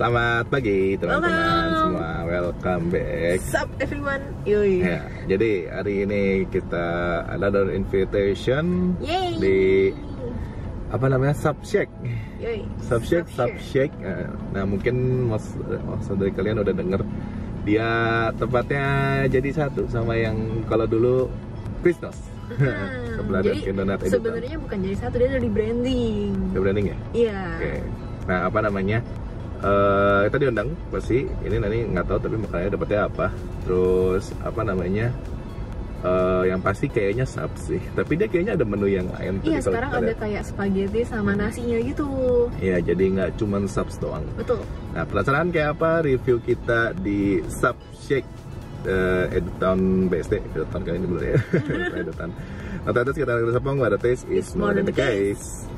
Selamat pagi teman-teman semua, welcome back. Sup everyone, yoi. Ya, jadi hari ini kita ada invitation Yay. di apa namanya Subshake. Yoi. Subshake. Nah mungkin mas dari kalian udah denger dia tempatnya jadi satu sama yang kalau dulu Prisnos. Sebelah Jadi Dunkin Donut itu. sebenarnya bukan jadi satu, dia udah di branding. Udah branding ya? Iya. Oke. Nah apa namanya? Kita diundang pasti. Ini nanti nggak tahu tapi makanya dapetnya apa. Terus apa namanya? Yang pasti kayaknya sub sih. Tapi dia kayaknya ada menu yang lain. Iya, sekarang ada kayak spaghetti sama nasinya gitu. Iya, jadi nggak cuma subs doang. Betul. Nah penasaran kayak apa review kita di Subshake Edutown BSD. Edutown kali ini bener ya. Edutown. Nah terus kita akan sepong the taste is more than the case.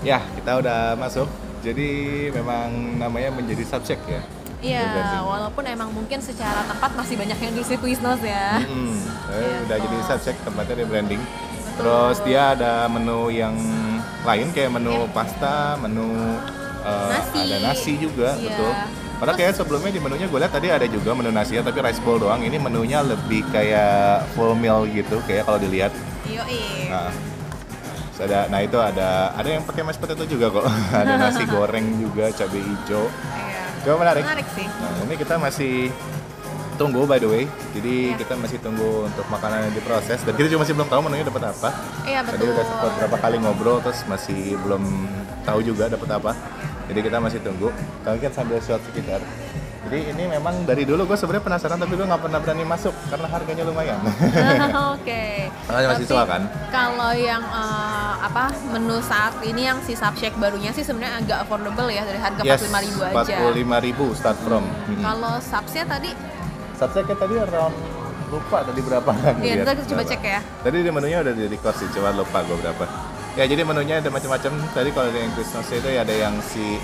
Ya, kita udah masuk. Jadi memang namanya menjadi Subshake ya. Iya, walaupun emang mungkin secara tempat masih banyak yang di Quiznos ya. Udah jadi Subshake, tempatnya di branding. Terus dia ada menu yang lain kayak menu pasta, menu Nasi. ada nasi juga, Iya. betul. Padahal kayak sebelumnya di menunya gue lihat tadi ada juga menu nasi tapi rice bowl doang. Ini menunya lebih kayak full meal gitu, kayak kalau dilihat. Yoi. Nah itu ada yang pakai mashed potato juga kok. Ada nasi goreng juga, cabai hijau. Iya. Coba menarik. Menarik sih. Nah ini kita masih tunggu by the way. Jadi kita masih tunggu untuk makanan yang diproses. Dan kita juga masih belum tahu menunya dapat apa. Iya, Tadi betul. udah sempat berapa kali ngobrol terus masih belum tahu juga dapat apa. Jadi kita masih tunggu. Kita mungkin sambil shot sekitar. Jadi ini memang dari dulu gue sebenarnya penasaran tapi gue nggak pernah berani masuk karena harganya lumayan. Oke. Karena masih tua kan? Kalau yang menu saat ini yang si Subshake barunya sih sebenarnya agak affordable ya, dari harga 45.000 aja. 45.000 start from. Kalau subsnya tadi Subshake tadi around lupa tadi berapa kan? iya, kita coba cek ya. Tadi di menunya udah di record sih, coba lupa gue berapa. Ya jadi menunya ada macam-macam. Tadi kalau ada yang Quiznos itu ya ada yang si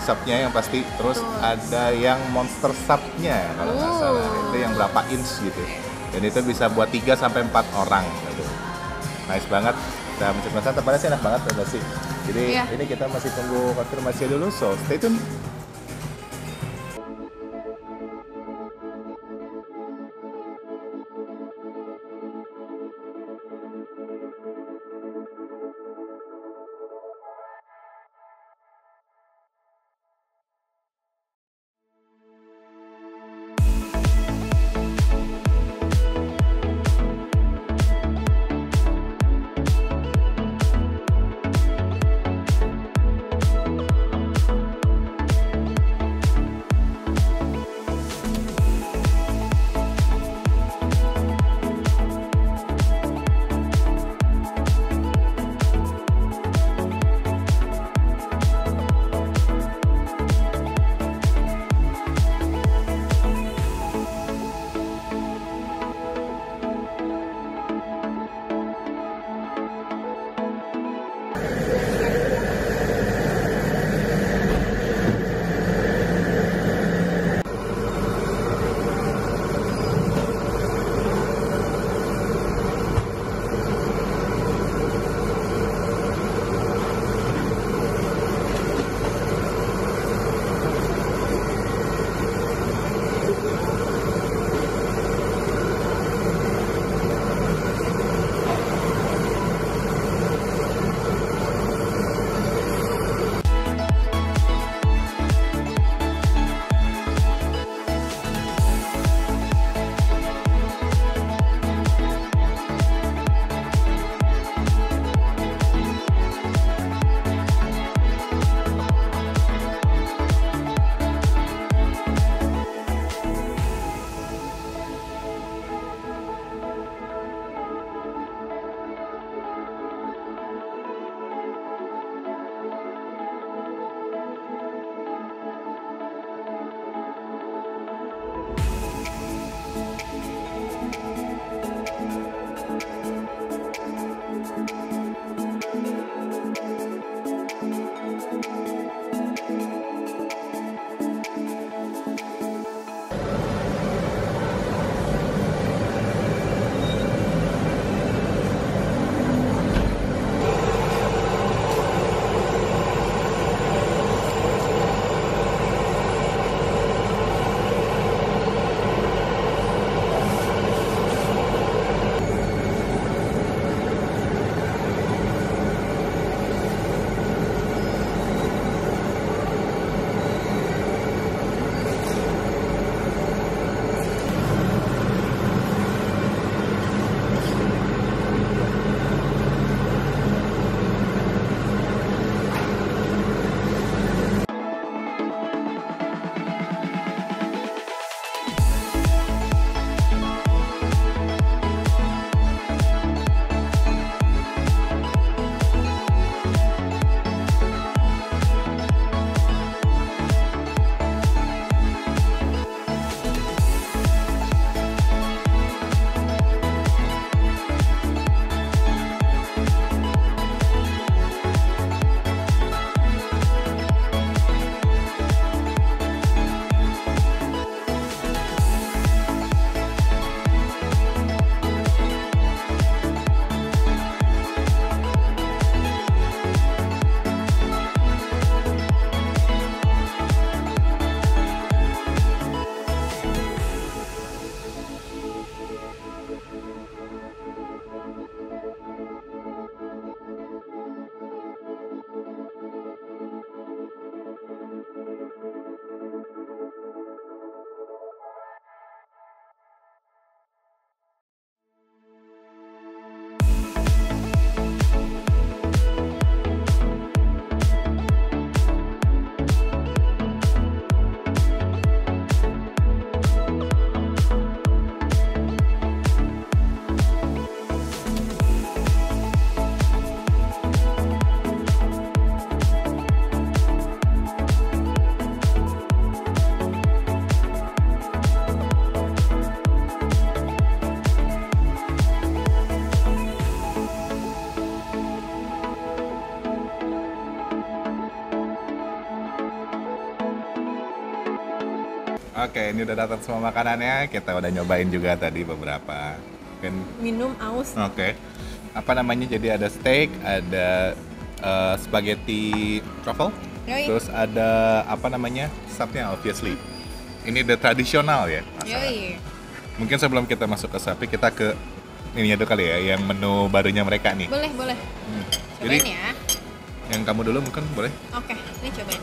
subnya yang pasti, terus ada yang monster subnya kalau nggak salah, itu yang berapa inch gitu. Dan itu bisa buat 3 sampai 4 orang gitu. Nice banget. Nah, mencet-mencet tempatnya sih enak banget ya sih. Jadi ini kita masih tunggu konfirmasi dulu, so stay tune. Oke, ini udah datang semua makanannya. Kita udah nyobain juga tadi beberapa. Kan, Minum aus. oke. Apa namanya? Jadi ada steak, ada spaghetti truffle, Yoi. terus ada apa namanya? Supnya obviously. Ini udah tradisional ya. masalah. Yoi. Mungkin sebelum kita masuk ke sapi, kita ke ini dulu kali ya, yang menu barunya mereka nih. Boleh, boleh. Jadi Cobain ya. yang kamu dulu mungkin boleh. Oke, ini cobain.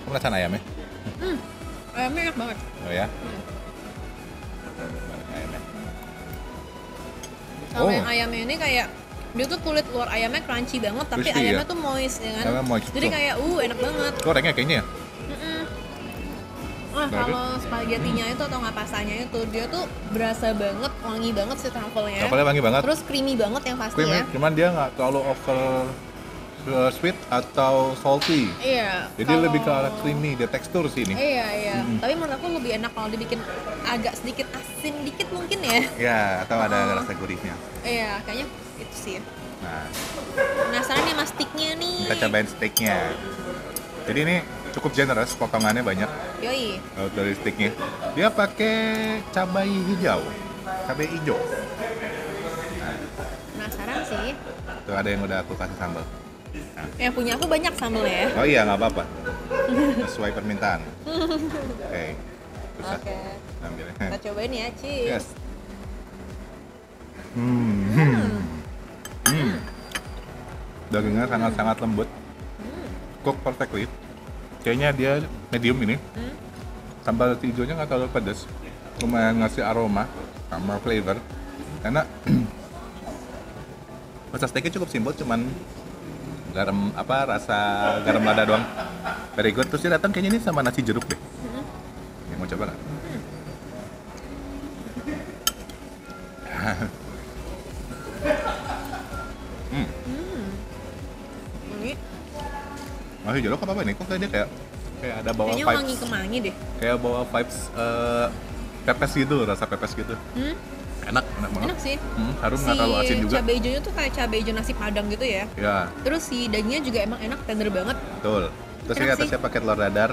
Kamu rasain ayamnya? Ayamnya enak banget. Oh ya. Ayamnya. Sama yang ayamnya ini kayak dia tuh kulit luar ayamnya crunchy banget, tapi Crispy, ayamnya ya? tuh moist ya kan. Ayamnya moist, Jadi betul. kayak enak banget. Gorengnya kayaknya ya? Nah, Baru. kalau spagettinya itu atau nggak pasanya itu dia tuh berasa banget, wangi banget si truffle-nya. Truffle-nya wangi banget. Terus creamy banget yang pasti Creamy, ya. cuman dia nggak terlalu over sweet atau salty. Iya. Jadi kalau- lebih ke arah creamy, dia tekstur sih ini. Iya, iya. Tapi menurut aku lebih enak kalau dibikin agak sedikit asin dikit mungkin ya. Ya, atau ada Oh. rasa gurihnya. Iya, kayaknya itu sih. Nah, Penasaran nih sama sticknya nih. kita cobain steaknya. Jadi ini cukup generous, potongannya banyak Yoi. dari steaknya. Dia pakai cabai hijau, cabai hijau. Penasaran sih. Tuh ada yang udah aku kasih sambal. Yang punya aku banyak sambelnya ya. Oh iya, nggak apa-apa. Sesuai permintaan. Oke. Bisa. Oke. Ambil. Kita cobain ya, Ci. Yes. Dagingnya sangat-sangat lembut. Cook perfectly. Kayaknya dia medium ini. Sambal hijaunya nggak terlalu pedas. Lumayan ngasih aroma sama flavor. Karena rasa steaknya cukup simpel, cuman garam rasa garam lada doang. Very good. Terus dia datang kayaknya ini sama nasi jeruk deh. Ini mau coba nggak? Ini Nasi jeruk apa ini? Kok kayak dia kayak ada bawa kayaknya vibes, wangi kemangi deh. kayak bawa vibes pepes gitu, rasa pepes gitu. Enak banget. Enak sih. Harum nggak terlalu asin juga. Cabai hijaunya tuh kayak cabai hijau nasi padang gitu ya. Ya, Terus si dagingnya juga emang enak, tender banget. betul. Terus ini Enak atasnya pakai telur dadar,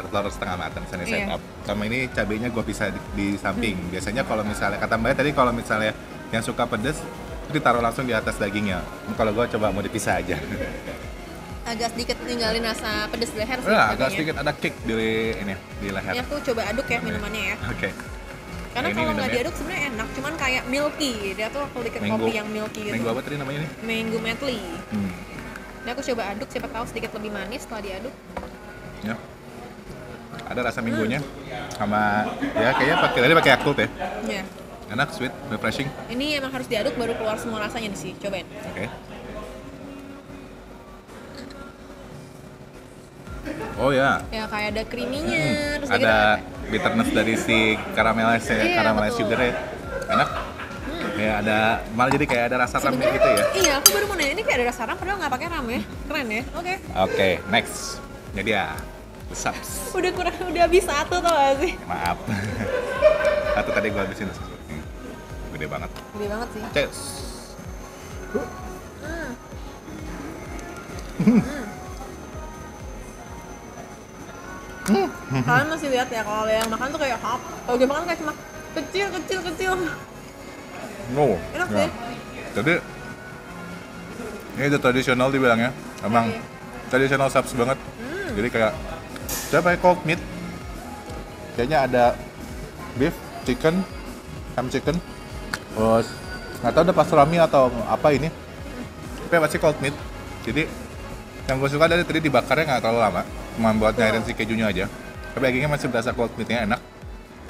telur setengah matang, sunny side Iya. up. Sama ini cabenya gue pisah di samping. Biasanya kalau misalnya kata Mbak tadi kalau misalnya yang suka pedes itu ditaruh langsung di atas dagingnya. Kalau gue coba mau dipisah aja. Agak sedikit ninggalin rasa pedes leher sih. Ya, agak cabainya. sedikit ada kick di leher. Ini aku coba aduk ya minumannya ya. Oke. Karena Ini kalau nggak minumnya. diaduk sebenarnya enak, cuman kayak milky. Dia tuh aku bikin Mango. kopi yang milky gitu. Mango apa tadi namanya nih? Mango medley. Hmm. Ini aku coba aduk, siapa tahu sedikit lebih manis setelah diaduk. Ya. Ada rasa minggunya sama ya kayaknya pakai Yakult ya. Ya. Enak, sweet, refreshing. Ini emang harus diaduk baru keluar semua rasanya nih sih. Cobain. Oke. Oh ya, Ya kayak ada creamy-nya, terus ada bitterness dari si caramelized Iya, caramelized betul. sugar ya. Enak. Ya ada malah jadi kayak ada rasa ramen sebenarnya gitu ya. Iya, aku baru mau nanya ini kayak ada rasa ram padahal nggak pakai ram ya. Keren ya. Oke. Oke, next. Jadi ya, the subs. Udah habis satu tau gak sih? Maaf. Satu tadi gua habisin. Gede banget. Gede banget sih. Cheers. Kalian masih lihat ya kalau yang makan tuh kayak hap. Kalau gue makan kayak cuma kecil. No. Enak Ya. sih. Jadi ini udah tradisional dibilangnya. Emang Oke. tradisional subs banget. Jadi kayak saya pakai cold meat. Kayaknya ada beef, chicken, ham chicken. Terus nggak tahu ada pastrami atau apa ini. Tapi pasti cold meat. Jadi yang gue suka dari tadi dibakarnya nggak terlalu lama, cuma buat nyairin si kejunya aja. Tapi dagingnya masih berasa cold meatnya enak.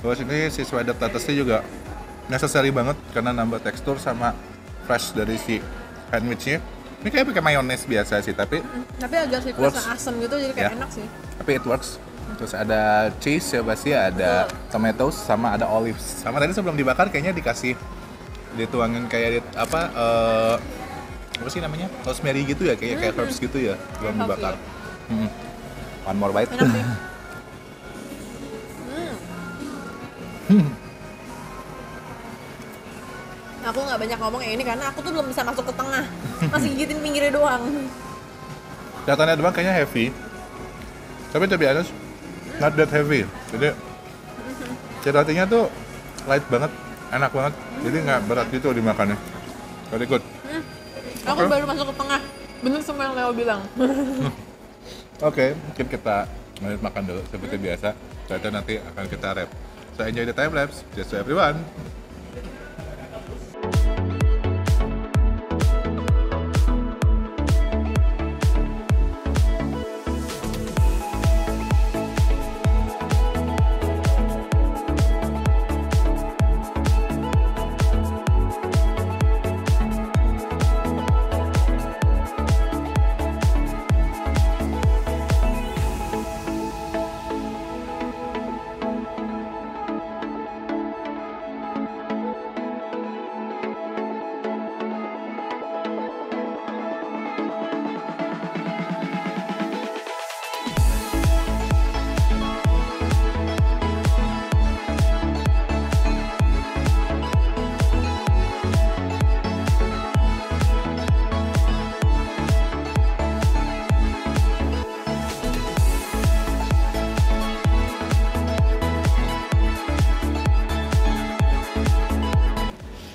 Terus ini si shredded lettuce-nya juga necessary banget karena nambah tekstur sama fresh dari si sandwichnya. Ini kayak pakai mayones biasa sih, tapi Tapi agak sedikit Works. rasa asam gitu jadi kayak Ya. enak sih. it works. Terus ada cheese ya pasti, ada tomatoes sama ada olives. Sama tadi sebelum dibakar kayaknya dikasih dituangin kayak apa sih namanya? Rosemary gitu ya, kayak herbs gitu ya, belum Herbs, dibakar. One more bite. Enak sih. Aku nggak banyak ngomong ya ini karena aku tuh belum bisa masuk ke tengah. Masih gigitin pinggirnya doang. Kelihatannya doang kayaknya heavy. Tapi to be honest, not that heavy. Jadi si rotinya tuh light banget, enak banget. Jadi nggak berat gitu dimakannya. Very good. Aku baru masuk ke tengah. Bener sama yang Leo bilang. Oke, mungkin kita lanjut makan dulu seperti biasa. Ternyata nanti akan kita wrap. So enjoy the time lapse. Just to everyone.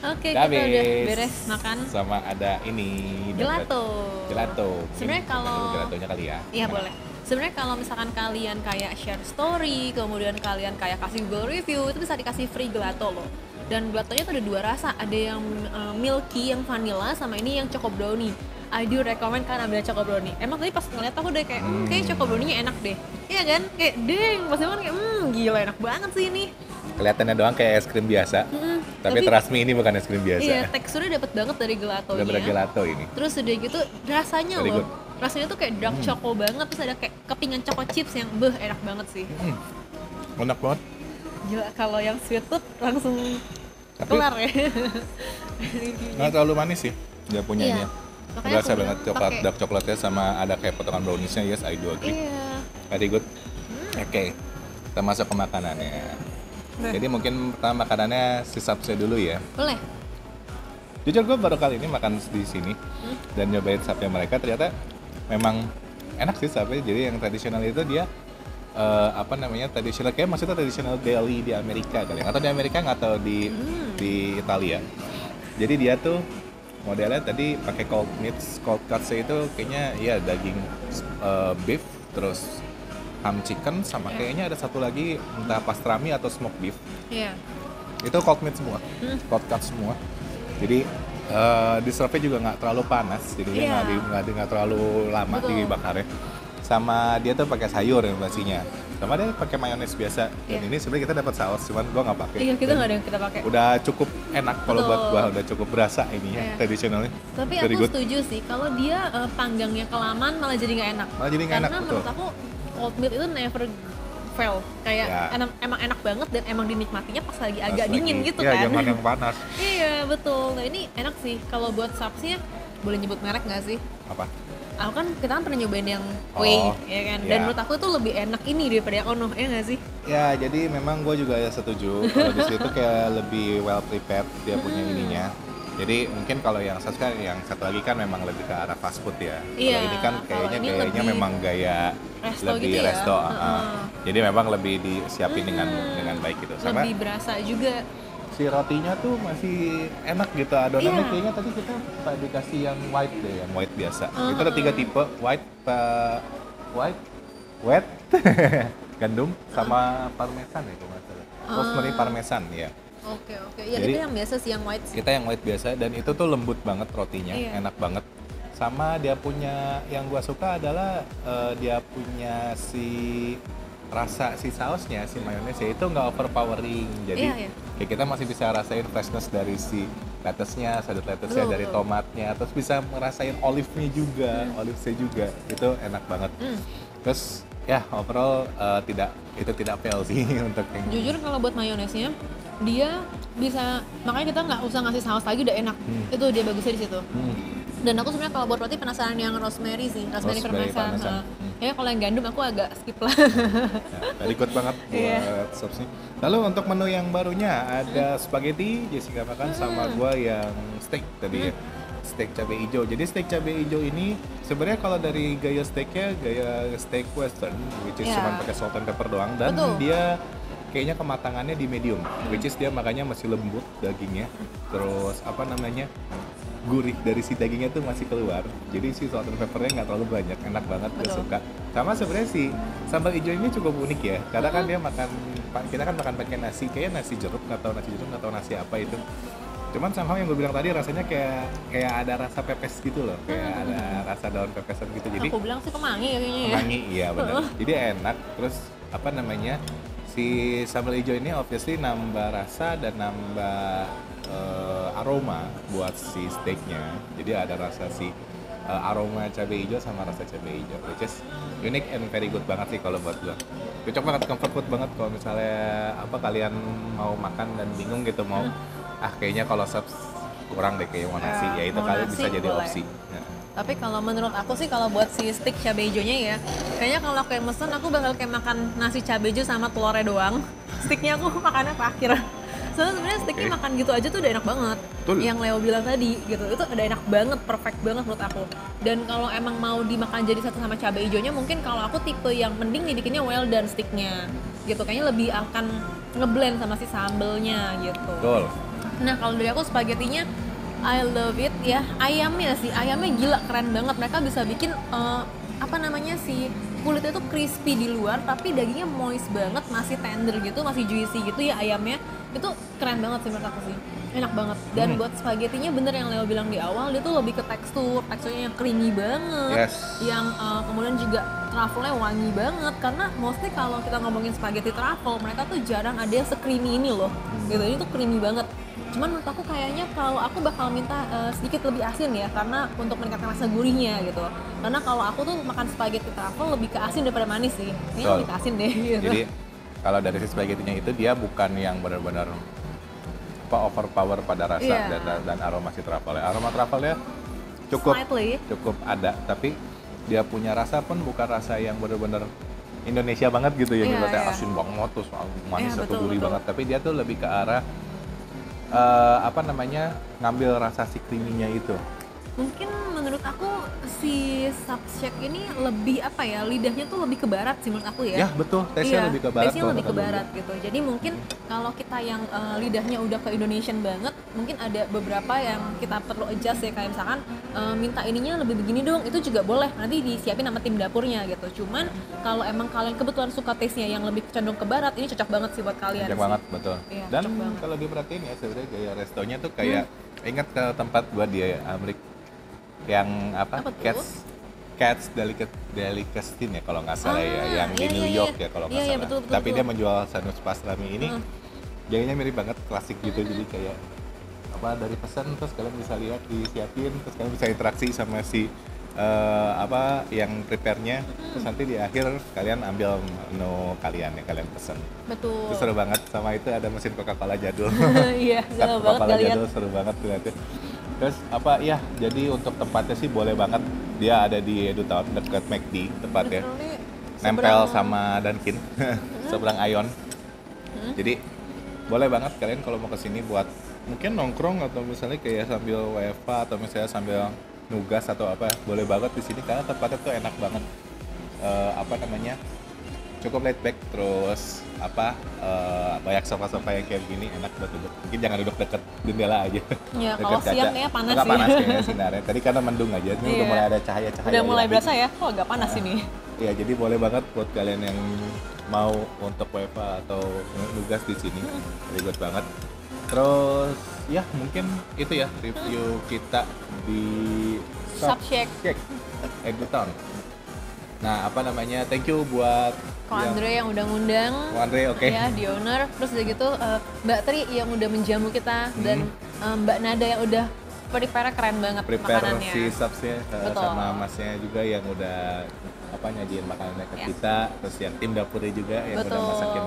Oke, kita udah Habis. beres makan Sama ada ini gelato. Gelato. Sebenarnya kalau- gelatonya kali ya. Iya boleh. Sebenarnya kalau misalkan kalian kayak share story, kemudian kalian kayak kasih Google review, itu bisa dikasih free gelato loh. Dan gelatonya tuh ada dua rasa, ada yang milky, yang vanilla, sama ini yang choco brownie. I do recommend kalian ambil choco brownie. Emang tadi pas ngeliat aku udah kayak, kayak choco brownie-nya enak deh. Iya kan? Kayak deng, pas makan kayak, gila enak banget sih ini. Kelihatannya doang kayak es krim biasa. Tapi terasmi ini bukan es krim biasa. Iya, teksturnya dapet banget dari gelatonya. Udah bener gelato ini. Terus udah gitu rasanya Very loh. good. Rasanya tuh kayak dark choco banget, terus ada kayak kepingan choco chips yang enak banget sih. Enak banget. Gila, kalau yang sweet tooth langsung Tapi kelar ya. nggak terlalu manis sih dia punyanya. Iya. Makanya Berasa aku banget bilang coklat, pakai- dark coklatnya sama ada kayak potongan browniesnya. Yes, I do agree. Iya. Very good. Oke, kita masuk ke makanannya. Nah. Jadi mungkin pertama makanannya si subsnya dulu ya. Boleh. Jujur gue baru kali ini makan di sini dan nyobain subnya mereka, ternyata memang enak sih subnya. Jadi yang tradisional itu dia apa namanya, tradisional kayak maksudnya tradisional deli di Amerika kali ya. Atau di Amerika nggak tahu di Italia. Jadi dia tuh modelnya tadi pakai cold meats, cold cuts itu kayaknya ya daging beef, terus ham chicken, sama kayaknya ada satu lagi entah pastrami atau smoked beef. Iya. Itu cold meat semua, cold cut semua. Jadi di serve juga nggak terlalu panas, jadi Iya. nggak terlalu lama Betul. dibakarnya. Sama dia tuh pakai sayur yang pastinya. Sama dia pakai mayones biasa. Dan Iya. ini sebenarnya kita dapat saus, cuman gua nggak pakai. Iya, kita Dan nggak ada yang kita pakai. udah cukup enak kalau buat Betul. gua, udah cukup berasa ini ya Iya. tradisionalnya. Tapi Very aku good. setuju sih, kalau dia panggangnya kelamaan malah jadi nggak enak. Malah jadi nggak Karena enak, menurut betul. aku cold meat itu never fail. Kayak Ya. emang enak banget dan emang dinikmatinya pas lagi agak Pas dingin lagi- gitu ya, kan. jangan yang panas. Iya betul. Nah ini enak sih. Kalau buat subsnya boleh nyebut merek nggak sih? Apa? Aku kan kita kan pernah nyobain yang Oh, whey, ya kan. Dan iya. menurut aku tuh lebih enak ini daripada yang ono, ya nggak sih? Ya, jadi memang gue juga ya setuju. Kalau di situ kayak lebih well prepared dia punya ininya. Jadi mungkin kalau yang satu kan, yang satu lagi kan memang lebih ke arah fast food ya. Iya, Kalau ini kan kalau kayaknya ini gayanya lebih memang gaya resto lebih gitu ya. resto. Heeh. Jadi memang lebih disiapin dengan baik gitu. Sama Lebih berasa juga. si rotinya tuh masih enak gitu. Adonannya Iya. kayaknya tadi kita dikasih yang white deh, yang white biasa. Itu ada 3 tipe, white, wet, gandum, sama parmesan ya kalau nggak salah. Rosemary parmesan ya. Oke oke. Ya Jadi- itu yang biasa sih yang white sih. Kita yang white biasa dan itu tuh lembut banget rotinya, Iya. enak banget. Sama dia punya yang gua suka adalah dia punya rasa si sausnya, si mayonesnya itu nggak overpowering. Jadi Iya, iya. kayak kita masih bisa rasain freshness dari si lettuce-nya, sudut lettuce-nya, Betul, dari betul. tomatnya, terus bisa ngerasain olive-nya juga, olive-nya juga. Itu enak banget. Terus ya overall tidak fail sih untuk yang Jujur kalau buat mayonesnya dia bisa, makanya kita nggak usah ngasih saus lagi udah enak. Itu dia bagusnya di situ. Dan aku sebenarnya kalau buat roti penasaran yang rosemary sih, rosemary Rosemary parmesan. parmesan. Ya kalau yang gandum aku agak skip lah. Ya, tadi good banget buat Iya. subsnya. Lalu untuk menu yang barunya ada spaghetti, Jessica makan sama gua yang steak tadi ya. steak cabai hijau. Jadi steak cabai hijau ini sebenarnya kalau dari gaya steaknya gaya steak western, which is Yeah. cuma pakai salt and pepper doang, dan Betul. dia kayaknya kematangannya di medium, which is dia makanya masih lembut dagingnya. Terus apa namanya, gurih dari si dagingnya tuh masih keluar. Jadi si salt and peppernya nggak terlalu banyak, enak banget, gue Betul. suka. Sama sebenarnya si sambal hijau ini cukup unik ya, karena kan dia makan, kita kan makan pakai nasi, kayak nasi jeruk atau nasi apa itu. Cuman somehow yang gue bilang tadi rasanya kayak ada rasa pepes gitu loh, kayak ada rasa daun pepesan gitu. Jadi Aku bilang sih kemangi kayaknya ya. wangi, iya benar. Jadi enak. Terus apa namanya, si sambal hijau ini obviously nambah rasa dan nambah aroma buat si steaknya. Jadi ada rasa si aroma cabai hijau sama rasa cabai hijau, which is unique and very good banget sih kalau buat gue. Cocok banget, comfort food banget kalau misalnya apa kalian mau makan dan bingung gitu mau kayaknya kalau sub kurang deh kayak mau nasi, ya itu mau kalian nasi bisa jadi boleh. opsi. Ya. Tapi kalau menurut aku sih kalau buat si steak cabai hijaunya ya, kayaknya kalau aku yang mesen aku bakal kayak makan nasi cabai hijau sama telurnya doang. Steaknya aku makannya terakhir. Soalnya sebenarnya steaknya Oke. makan gitu aja tuh udah enak banget. Betul. Yang Leo bilang tadi gitu, itu udah enak banget, perfect banget menurut aku. Dan kalau emang mau dimakan jadi satu sama cabai hijaunya, mungkin kalau aku tipe yang mending dibikinnya well done steaknya gitu. Kayaknya lebih akan ngeblend sama si sambelnya gitu. Betul. Nah kalau dari aku spagettinya I love it ya. Ayamnya gila keren banget. Mereka bisa bikin apa namanya, si kulitnya tuh crispy di luar tapi dagingnya moist banget, masih tender gitu, masih juicy gitu ya ayamnya. Itu keren banget sih menurut aku sih. Enak banget. Dan buat spagettinya bener yang Leo bilang di awal, dia tuh lebih ke teksturnya yang creamy banget. Yes. Yang kemudian juga truffle-nya wangi banget, karena mostly kalau kita ngomongin spaghetti truffle mereka tuh jarang ada yang se-creamy ini loh. Gitu. Ini tuh creamy banget. Cuman menurut aku kayaknya kalau aku bakal minta sedikit lebih asin ya, karena untuk meningkatkan rasa gurihnya gitu. Karena kalau aku tuh makan spaghetti truffle lebih ke asin daripada manis sih. Ini Betul. lebih ke asin deh gitu. Jadi kalau dari si spagettinya itu dia bukan yang benar-benar overpower pada rasa Iya. dan aroma si truffle. Aroma truffle-nya cukup Slightly. ada, tapi dia punya rasa pun bukan rasa yang benar-benar Indonesia banget gitu ya, Iya, ibaratnya iya. asin banget terus manis Iya, atau betul, gurih betul. banget, tapi dia tuh lebih ke arah apa namanya, ngambil rasa si creamy-nya itu. Mungkin menurut aku si Subshack ini lebih apa ya, lidahnya tuh lebih ke barat sih menurut aku ya. Ya betul, tesnya lebih ke barat. Taste-nya kalau lebih ke kata gue. barat gitu. Jadi mungkin kalau kita yang lidahnya udah ke Indonesian banget, mungkin ada beberapa yang kita perlu adjust ya, kayak misalkan minta ininya lebih begini dong, itu juga boleh. Nanti disiapin sama tim dapurnya gitu. Cuman kalau emang kalian kebetulan suka taste-nya yang lebih condong ke barat, ini cocok banget sih buat kalian. Cocok sih. banget, betul. Iya, Dan cocok banget. kalau diperhatiin ya sebenarnya gaya restonya tuh kayak ingat ke tempat gua di Amerika yang apa? Apa tuh? Cats Delicatessen ya kalau nggak salah ya, yang di iya, New iya, York iya. ya kalau nggak Iya, iya, salah. betul, betul, Tapi betul. dia menjual sanus pastrami ini, gayanya mirip banget, klasik gitu. Jadi kayak apa, dari pesan terus kalian bisa lihat disiapin, terus kalian bisa interaksi sama si apa yang prepare-nya, terus nanti di akhir kalian ambil menu kalian yang kalian pesan. Betul. Itu seru banget. Sama itu ada mesin Coca-Cola jadul. Iya, Cup galau banget Coca-Cola kalian. jadul seru banget ternyata. Terus apa ya, jadi untuk tempatnya sih boleh banget. Dia ada di Edutaun dekat McD tepatnya. Literally Nempel seberang- sama Dunkin seberang Ion. Jadi boleh banget kalian kalau mau kesini buat mungkin nongkrong atau misalnya kayak sambil WFA atau misalnya sambil nugas atau apa, boleh banget di sini karena tempatnya tuh enak banget. Apa namanya, cukup laid back, terus apa banyak sofa-sofa yang kayak gini, enak buat duduk. Mungkin jangan duduk deket jendela aja. Ya, Deket kalau kaca. siang kayaknya panas Agak sih. panas kayaknya sinarnya. Tadi karena mendung aja, ini udah Iya. mulai ada cahaya-cahaya. Udah mulai ilahi. berasa ya, kok agak panas ini. Ya, jadi boleh banget buat kalian yang mau untuk WFA atau nugas di sini. Very good banget. Terus ya mungkin itu ya review kita di Subshack. Edutaun. Nah, apa namanya? Thank you buat Ko Andre yang udah ngundang. Ko Andre, oke. Ya, di owner. Terus udah gitu Mbak Tri yang udah menjamu kita, dan Mbak Nada yang udah prepare keren banget Prepare makanannya. si subsnya Betul. sama masnya juga yang udah apa nyajiin makanannya ke Ya. kita, terus yang tim dapurnya juga yang udah Betul. masakin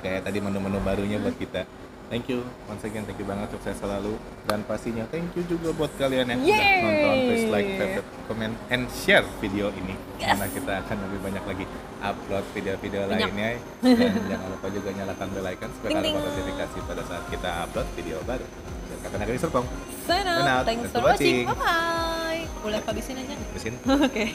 kayak tadi menu-menu barunya buat kita. Thank you, once again thank you banget, sukses selalu, dan pastinya thank you juga buat kalian yang udah Yeay. nonton. Please like, favorite, comment, comment, and share video ini. Yes. Karena kita akan lebih banyak lagi upload video-video Banyak. lainnya. Dan jangan lupa juga nyalakan bell icon supaya Ting, kalian ting. notifikasi pada saat kita upload video baru. Dan kata Nagari Serpong. Sign And out. out. Thanks Thanks for for watching. watching. Bye bye. Boleh aku habisin aja? Mesin. Oke.